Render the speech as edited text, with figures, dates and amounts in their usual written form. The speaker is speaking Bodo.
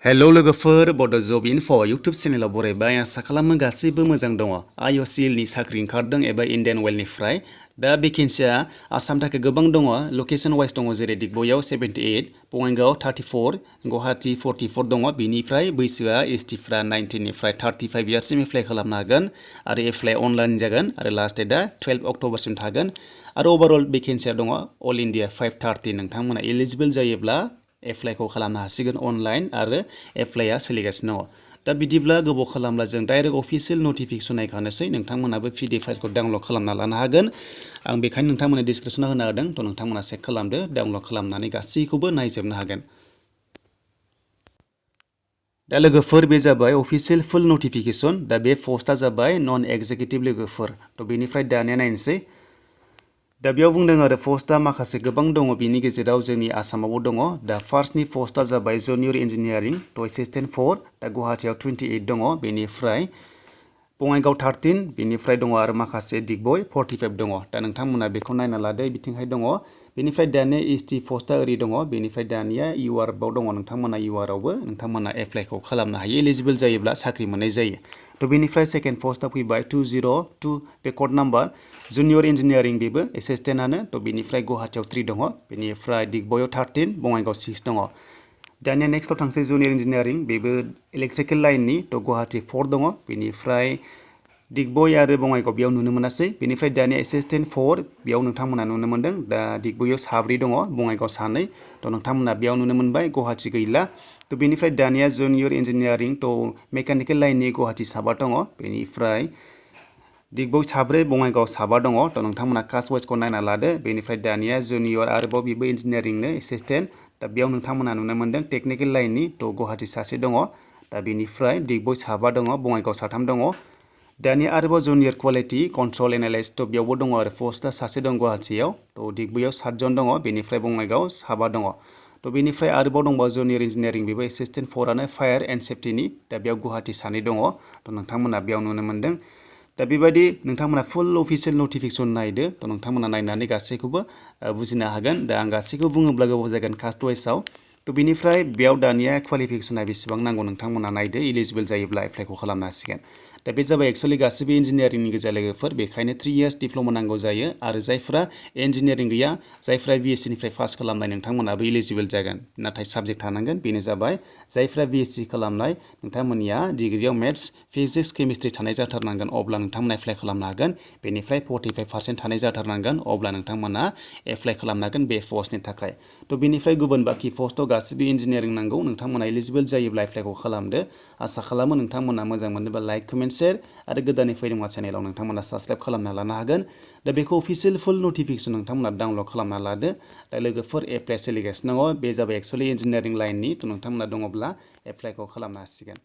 हेलौ लोगोफोर बड' जब इनफ' इउटुब चेनेलाव बरायबाय आसा खालामो गासैबो मोजां दङ। IOCL नि साख्रि ओंखारदों एबा इण्डियान अइलनिफ्राय दा भेकेन्सिया आसाम थाखाय गोबां दङ। लकेसन वाइस दङ जेरै दिगबयआव 78, बङाइगावआव 34, गुवाहाटी 44 दङ। बिनिफ्राय बैसोआ STफ्रा 19 निफ्राय 35 इयार्ससिम एप्लाइ खालामनो हागोन आरो एप्लाइ अनलाइन जागोन आरो लास्ट डेटआ 12 अक्ट'बरसिम थागोन आरो अभारअल भेकेन्सिया दङ अल इण्डिया 530। नोंथांमोना एलिजिबल जायोब्ला एप्लाइखौ खालामनो हासिगोन अनलाइन आरो एप्लाइआ सोलिगासिनो दङ। दा बिदिब्ला गोबाव खालामब्ला जों डाइरेक्ट अफिसियेल नटिफिकेसन नायखानोसै। नोंथांमोनाबो PDF फाइलखौ डाउनलड खालामना लानो हागोन। आं बेखायनो नोंथांमोननो डिसक्रिपसनाव होना होदों थ' नोंथांमोना चेक खालामदो, डाउनलड खालामनानै गासैखौबो नायजोबनो हागोन। दा लोगोफोर बे जाबाय अफिसियेल फुल नटिफिकेसन। दा बे पस्टआ जाबाय नन एक्जिकिउटिभ लोगोफोर। थ' बेनिफ्राय दानिया नायनोसै। दा बेयाव बुंदों आरो पस्टआ माखासे गोबां दङ, बिनि गेजेराव जोंनि आसामावबो दङ। दा फार्स्टनि पस्टआ जाबाय जुनियर इन्जिनियारिं थ' एसिस्टेन्ट 4, दा गुवाहाटीआव 28 दङ। बेनिफ्राय बङाइगाव 13, बेनिफ्राय दङ आरो माखासे दिगबय 45 दङ। दा नोंथांमोना बेखौ नायना लादो, बिथिंहाय दङ। बेनिफ्राय दानिया ST पस्टआ ओरै दङ। बेनिफ्राय दानिया UR बाव दङ। नोंथांमोना UR आवबो नोंथांमोना एप्लाइखौ खालामनो हायो, एलिजिबल जायोब्ला साख्रि मोननाय जायो। थ' बेनिफ्राय सेकेन्ड पस्टआ फैबाय 202 बे कड नाम्बार जुनियर इन्जिनियारिं, बेबो एसिस्टेन्टआनो। थ' बेनिफ्राय गुवाहाटीआव 3 दङ। बेनिफ्राय दिगबयआव 13, बङाइगाव 6 दङ। दानिया नेक्स्टआव थांसै जुनियर इन्जिनियारिं, बेबो इलेक्ट्रिकेल लाइननि। थ' गुवाहाटी 4 दङ। बेनिफ्राय दिगबय आरो बङाइगाव बेयाव नुनो मोनासै। बेनिफ्राय दानिया एसिस्टेन्ट 4 बेयाव नोंथांमोना नुनो मोन्दों। दा दिगबयआव 7 दङ, बङाइगाव 2। थ' नोंथांमोना बेयाव नुनो मोनबाय, गुवाहाटी गैला। थ' बेनिफ्राय दानिया जुनियर इन्जिनियारिं थ' मेकानिकेल लाइननि गुवाहाटी 7 दङ। बेनिफ्राय दिगबय 7, बङाइगाव 7 दङ। थ' नोंथांमोना कास्ट वाइसखौ नायना लादो। बेनिफ्राय दानिया जुनियर आरोबाव बेबो इन्जिनियारिंनो एसिस्टेन्ट। दा बेयाव नोंथांमोना नुनो मोन्दों टेकनिकेल लाइननि। थ' गुवाहाटी 1 दङ। दा बेनिफ्राय दिगबय 7 दङ, बङाइगाव 3 दङ। दानिया आरोबाव जुनियर क्वालिटि कन्ट्रल एनालाइस्ट, थ' बेयावबो दङ आरो पस्टआ 1 दं गुवाहाटीआव। थ' दिगबयआव 7 जन दङ। बेनिफ्राय बङाइगाव 7 दङ। थ' बेनिफ्राय आरोबाव दंबावो जुनियर इन्जिनियारिं, बेबो एसिस्टेन्ट 4आनो फायार एन्ड सेफ्टिनि। दा बेयाव गुवाहाटी 2 दङ। थ' नोंथांमोना बेयाव नुनो मोन्दों। दा बेबायदि नोंथांमोना फुल अफिसियेल नटिफिकेसन नायदो। थ' नोंथांमोना नायनानै गासैखौबो बुजिनो हागोन। दा आं गासैखौबो बुङोब्ला गोबाव जागोन कास्ट वाइसआव। थ' बेनिफ्राय बेयाव दानिया क्वालिफिकेसना बेसेबां नांगौ नोंथांमोना नायदो, इलिजिबल जायोब्ला एप्लाइखौ खालामनो हासिगोन। दा बे जाबाय एक्सुवेलि गासैबो इन्जिनियारिंनि गोजा लोगोफोर, बेखायनो 3 इयार्स डिप्ल'मा नांगौ जायो। आरो जायफ्रा इन्जिनियारिं गैया, जायफ्रा BSc निफ्राय पास खालामनाय, नोंथांमोनाबो इलिजिबल जागोन। नाथाय साबजेक्ट थानांगोन, बेनो जाबाय जायफ्रा BSc खालामनाय नोंथांमोननिया डिग्रियाव मेथ्स, फिजिक्स, केमिस्ट्रि थानाय जाथारनांगोन, अब्ला नोंथांमोना एप्लाइ खालामनो हागोन। बेनिफ्राय 45% थानाय जाथारनांगोन, अब्ला नोंथांमोना एप्लाइ खालामनो हागोन बे पस्टनि थाखाय। थ' बेनिफ्राय गुबुन बाखि पस्टआव गासैबो इन्जिनियारिं नांगौ। नोंथांमोना इलिजिबल जायोब्ला एप्लाइखौ खालामदो। आसा खालामो नोंथांमोना मोजां मोनोबा लाइक, कमेन्ट, शेयार आरो गोदानै फैदोंबा चेनेलाव नोंथांमोना साबस्क्राइब खालामना लानो हागोन। दा बेखौ अफिसियेल फुल नटिफिकेसन नोंथांमोना डाउनलड खालामना लादो। दा लोगोफोर एप्लाइ सोलिगासिनो दङ। बे जाबाय एक्सुवेलि इन्जिनियारिं लाइननि। थ' नोंथांमोना दङब्ला एप्लाइखौ खालामनो हासिगोन।